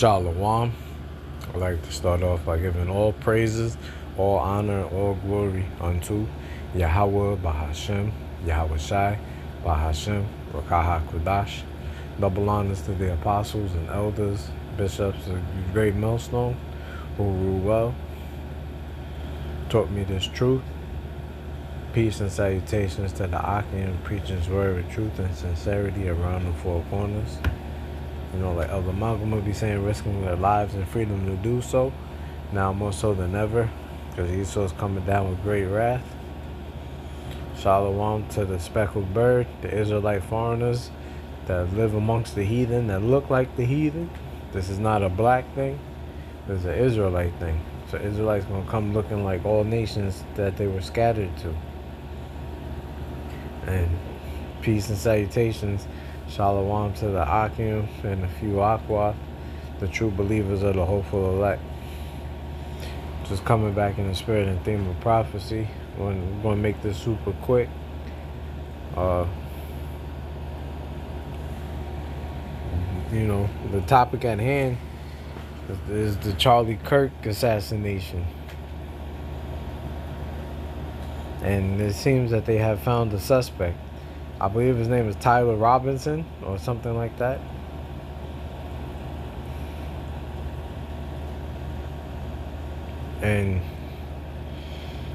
Shalom. I'd like to start off by giving all praises, all honor, all glory unto Yahweh Bahashem, Yahweh Shai, Bahashem, Rakaha Kudash. Double honors to the apostles and elders, bishops of the great millstone, who rule well, taught me this truth. Peace and salutations to the Akim, preaching his word with truth and sincerity around the four corners. You know, like Elder Malcolm would be saying, risking their lives and freedom to do so, now more so than ever, because Esau's coming down with great wrath. Shalom to the speckled bird, the Israelite foreigners that live amongst the heathen, that look like the heathen. This is not a black thing, this is an Israelite thing. So Israelites going to come looking like all nations that they were scattered to. And peace and salutations. Shalom to the Akim and a few Aqua, the true believers of the hopeful elect. Just coming back in the spirit and theme of prophecy. We're going to make this super quick. You know, the topic at hand is the Charlie Kirk assassination. And it seems that they have found the suspect. I believe his name is Tyler Robinson or something like that. And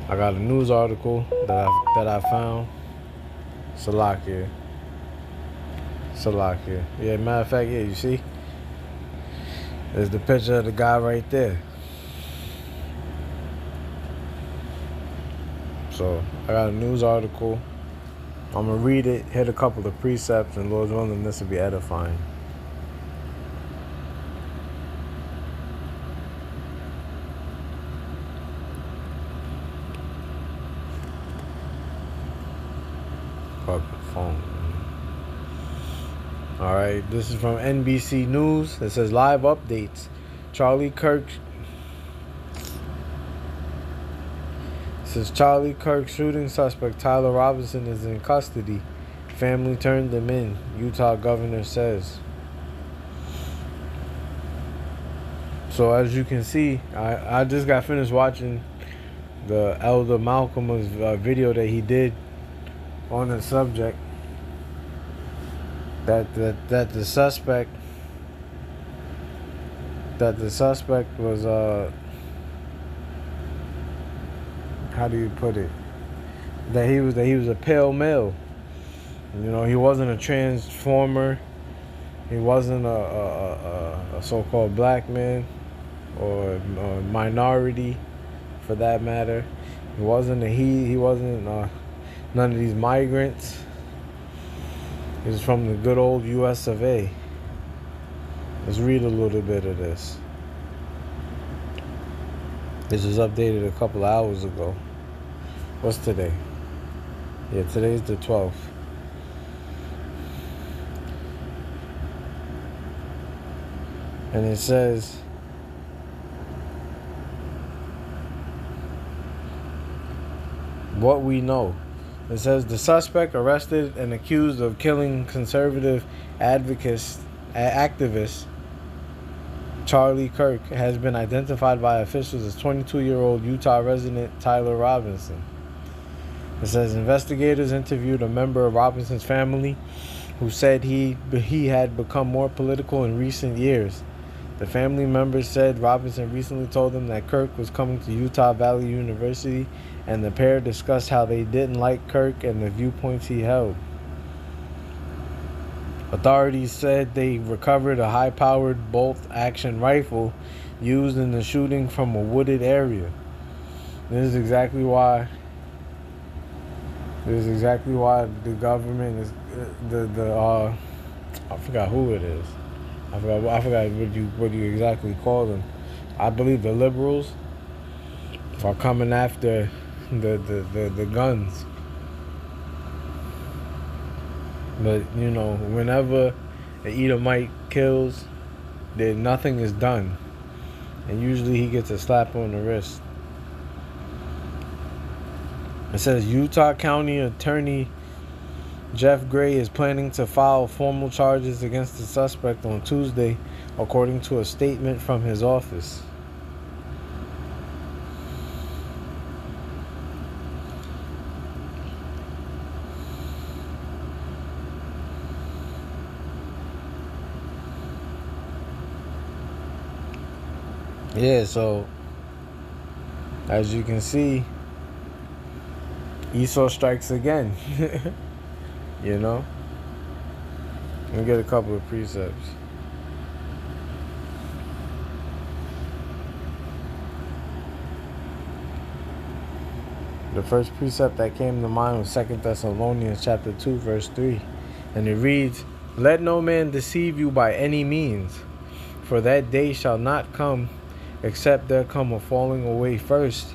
I got a news article that I found. Salakia. Yeah, matter of fact, yeah, you see? There's the picture of the guy right there. So, I got a news article. I'm going to read it, hit a couple of precepts, and Lord's willing, this will be edifying. Fucking phone. Alright, this is from NBC News. It says live updates. Charlie Kirk shooting suspect Tyler Robinson is in custody. Family turned him in, Utah governor says. So as you can see, I just got finished watching the Elder Malcolm's video that he did on the subject. That the suspect was how do you put it? That he was a pale male. You know, he wasn't a transformer. He wasn't a so-called black man or a minority, for that matter. He wasn't none of these migrants. He was from the good old U.S. of A. Let's read a little bit of this. This was updated a couple of hours ago. What's today? Yeah, today's the 12th. And it says, what we know. It says the suspect arrested and accused of killing conservative activist Charlie Kirk has been identified by officials as 22-year-old Utah resident Tyler Robinson. It says investigators interviewed a member of Robinson's family who said he had become more political in recent years. The family members said Robinson recently told them that Kirk was coming to Utah Valley University, and the pair discussed how they didn't like Kirk and the viewpoints he held. Authorities said they recovered a high-powered bolt-action rifle used in the shooting from a wooded area. This is exactly why the government is I forgot who it is. I forgot what you exactly call them. I believe the liberals are coming after the guns. But you know, whenever an Edomite kills, then nothing is done, and usually he gets a slap on the wrist. It says Utah County Attorney Jeff Gray is planning to file formal charges against the suspect on Tuesday, according to a statement from his office. Yeah, so as you can see, Esau strikes again. You know? Let me get a couple of precepts. The first precept that came to mind was 2 Thessalonians chapter 2, verse 3. And it reads, "Let no man deceive you by any means, for that day shall not come, except there come a falling away first,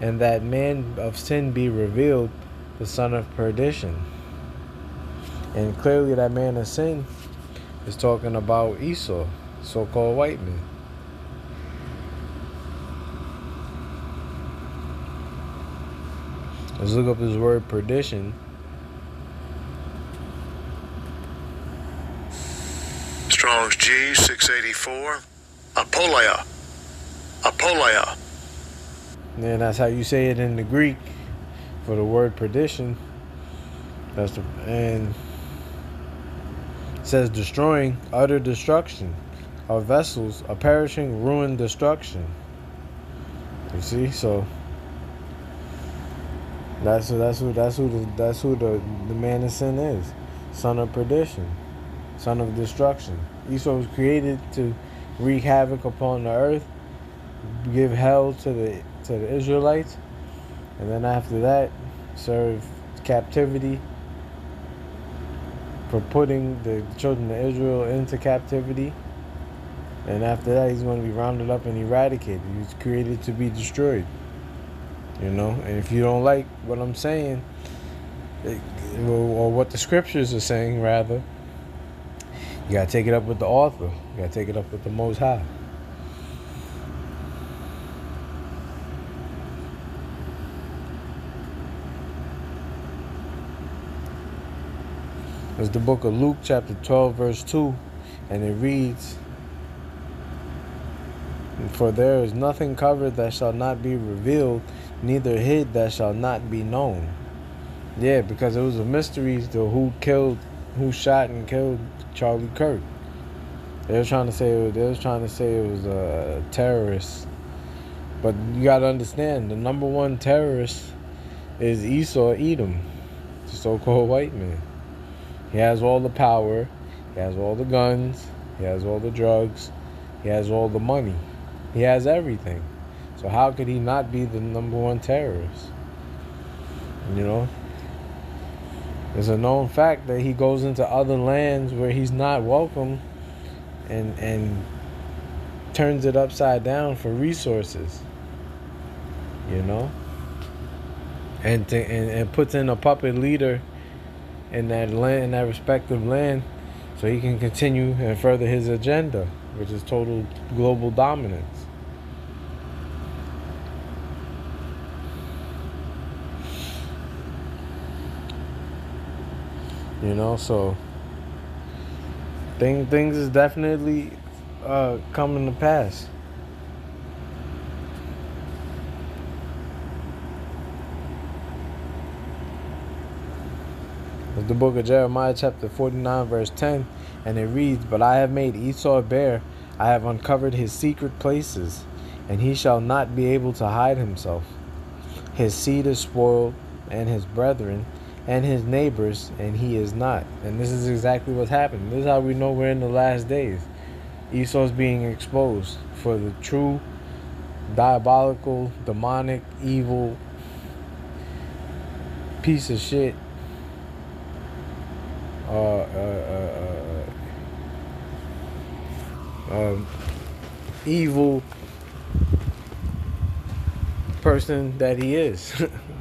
and that man of sin be revealed, the son of perdition." And clearly that man of sin is talking about Esau, so-called white man. Let's look up this word perdition. Strong's G 684. Apoleia. Apoleia. And that's how you say it in the Greek for the word perdition. And it says destroying, utter destruction of vessels, a perishing, ruin, destruction. You see, so that's who the man of sin is, son of perdition, son of destruction. Esau was created to wreak havoc upon the earth, give hell to the Israelites, and then after that, serve captivity for putting the children of Israel into captivity. And after that, he's going to be rounded up and eradicated. He's created to be destroyed. You know, and if you don't like what I'm saying, or what the scriptures are saying, rather, you got to take it up with the author. You got to take it up with the Most High. It's the book of Luke, chapter 12, verse 2, and it reads, "For there is nothing covered that shall not be revealed, neither hid that shall not be known." Yeah, because it was a mystery as to who shot and killed Charlie Kirk. They were trying to say it was a terrorist, but you gotta understand, the number one terrorist is Esau Edom, the so-called white man. He has all the power, he has all the guns, he has all the drugs, he has all the money, he has everything. So how could he not be the number one terrorist? You know, it's a known fact that he goes into other lands where he's not welcome and turns it upside down for resources, you know, and puts in a puppet leader in that land, in that respective land, so he can continue and further his agenda, which is total global dominance. You know, so things is definitely coming to pass. It's the book of Jeremiah, chapter 49, verse 10, and it reads, "But I have made Esau bare, I have uncovered his secret places, and he shall not be able to hide himself. His seed is spoiled, and his brethren, and his neighbors, and he is not." And this is exactly what's happening. This is how we know we're in the last days. Esau's being exposed for the true, diabolical, demonic, evil piece of shit evil person that he is.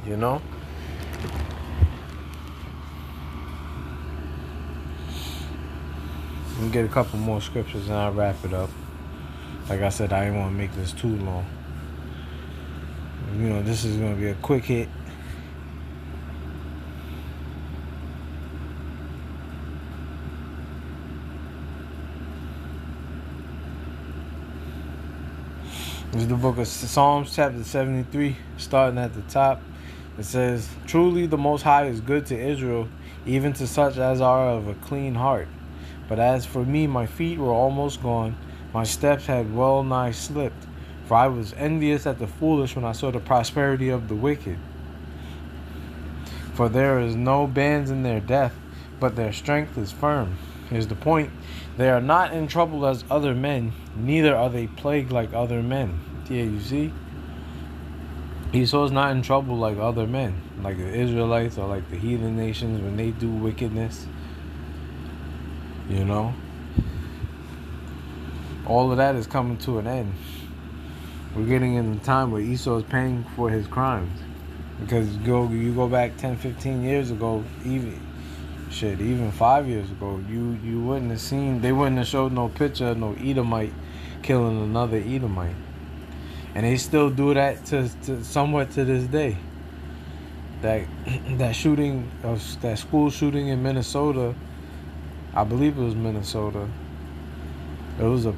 You know, let me get a couple more scriptures and I'll wrap it up. Like I said, I didn't want to make this too long. You know, this is going to be a quick hit. This is the book of Psalms, chapter 73, starting at the top. It says, "Truly the Most High is good to Israel, even to such as are of a clean heart. But as for me, my feet were almost gone, my steps had well nigh slipped. For I was envious at the foolish when I saw the prosperity of the wicked. For there is no bands in their death, but their strength is firm." Here's the point. "They are not in trouble as other men, neither are they plagued like other men." Yeah, you see? Esau's not in trouble like other men, like the Israelites or like the heathen nations when they do wickedness. You know? All of that is coming to an end. We're getting in the time where Esau is paying for his crimes. Because you go back 10, 15 years ago, even 5 years ago, you wouldn't have seen, they wouldn't have showed no picture of no Edomite killing another Edomite. And they still do that to somewhat to this day. That shooting of that school shooting in Minnesota, I believe it was Minnesota. It was a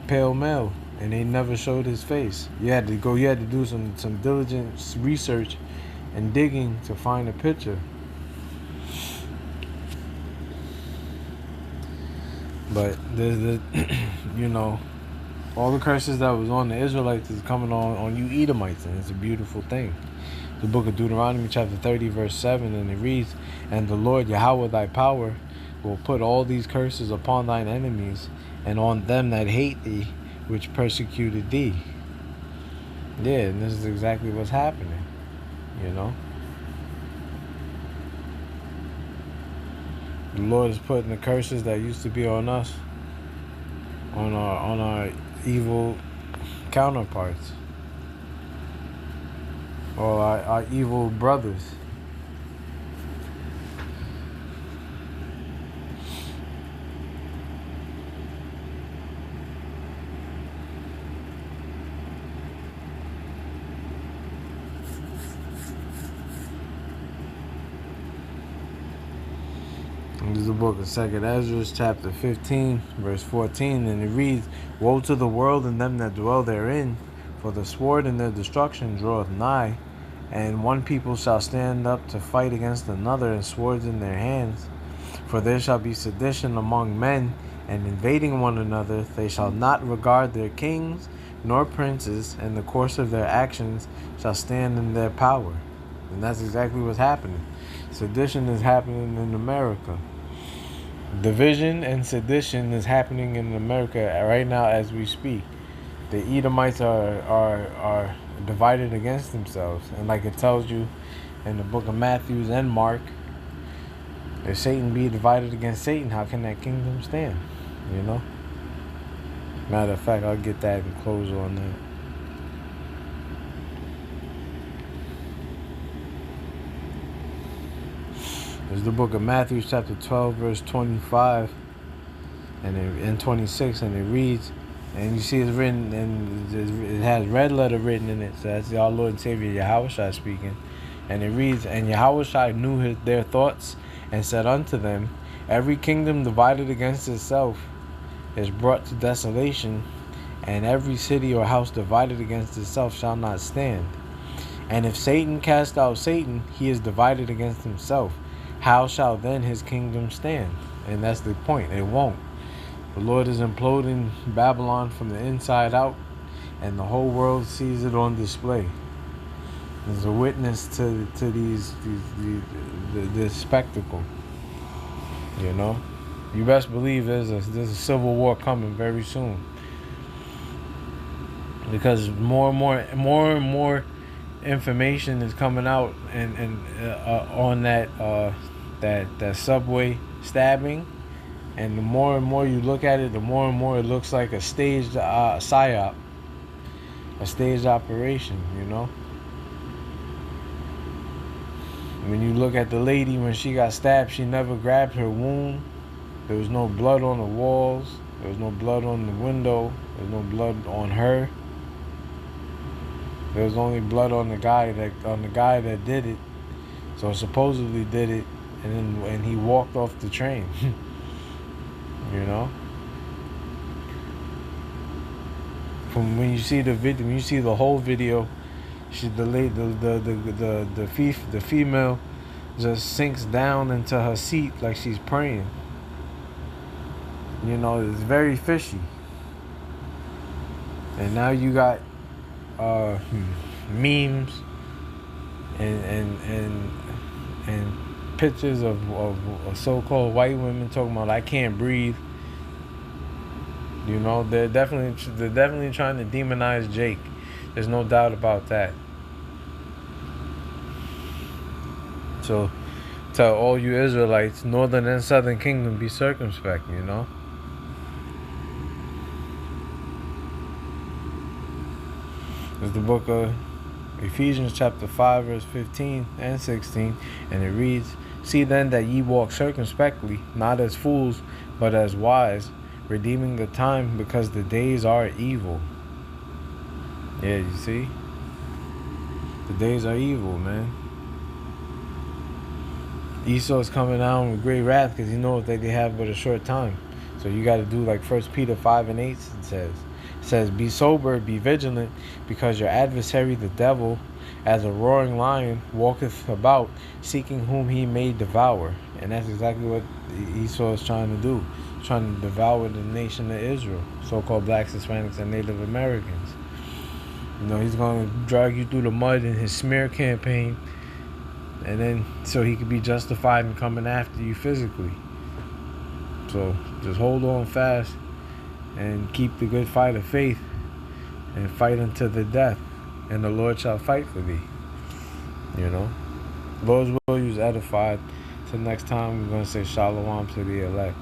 pale male, and they never showed his face. You had to do some diligent research and digging to find a picture. But there's all the curses that was on the Israelites is coming on you Edomites, and it's a beautiful thing. The book of Deuteronomy chapter 30 verse 7, and it reads, "And the Lord Yahweh thy power will put all these curses upon thine enemies, and on them that hate thee, which persecuted thee." Yeah, and this is exactly what's happening, you know. The Lord is putting the curses that used to be on us, on our evil counterparts, or our evil brothers. This is the book of 2nd Ezra, chapter 15, verse 14, and it reads, "Woe to the world and them that dwell therein, for the sword and their destruction draweth nigh, and one people shall stand up to fight against another, and swords in their hands. For there shall be sedition among men, and invading one another, they shall not regard their kings nor princes, and the course of their actions shall stand in their power." And that's exactly what's happening. Sedition is happening in America. Division and sedition is happening in America right now as we speak. The Edomites are divided against themselves, and like it tells you in the book of Matthew and Mark, if Satan be divided against Satan, how can that kingdom stand? You know. Matter of fact, I'll get that and close on that. There's the book of Matthew, chapter 12, verse 25 and 26, and it reads, and you see it's written, and it has red letter written in it, so that's our Lord and Savior Yahushua speaking, and it reads, "And Yahushua knew their thoughts, and said unto them, Every kingdom divided against itself is brought to desolation, and every city or house divided against itself shall not stand. And if Satan cast out Satan, he is divided against himself. How shall then his kingdom stand?" And that's the point. It won't. The Lord is imploding Babylon from the inside out, and the whole world sees it on display. There's a witness to this spectacle. You know, you best believe there's a civil war coming very soon, because more and more information is coming out and on that subway stabbing, and the more and more you look at it, the more and more it looks like a staged psyop, a staged operation. You know, when you look at the lady when she got stabbed, she never grabbed her wound. There was no blood on the walls. There was no blood on the window. There was no blood on her. There was only blood on the guy that did it. So supposedly did it, and he walked off the train. You know, from when you see the video, when you see the whole video, the female just sinks down into her seat like she's praying. You know, it's very fishy. And now you got memes and pictures of so-called white women talking about I can't breathe. You know, they're definitely trying to demonize Jake. There's no doubt about that. So tell all you Israelites, northern and southern kingdom, be circumspect, you know. It's the book of Ephesians chapter 5 verse 15 and 16, and it reads, "See then that ye walk circumspectly, not as fools, but as wise, redeeming the time, because the days are evil." Yeah, you see? The days are evil, man. Esau's coming down with great wrath because he knows that they have but a short time. So you got to do like 1 Peter 5 and 8 says. It says, "Be sober, be vigilant, because your adversary the devil, as a roaring lion, walketh about, seeking whom he may devour." And that's exactly what Esau is trying to do. He's trying to devour the nation of Israel, so-called blacks, Hispanics, and Native Americans. You know, he's going to drag you through the mud in his smear campaign, and then so he could be justified in coming after you physically. So just hold on fast and keep the good fight of faith and fight unto the death, and the Lord shall fight for thee. You know, Lord's will, use edified. Till next time, we're going to say shalom to the elect.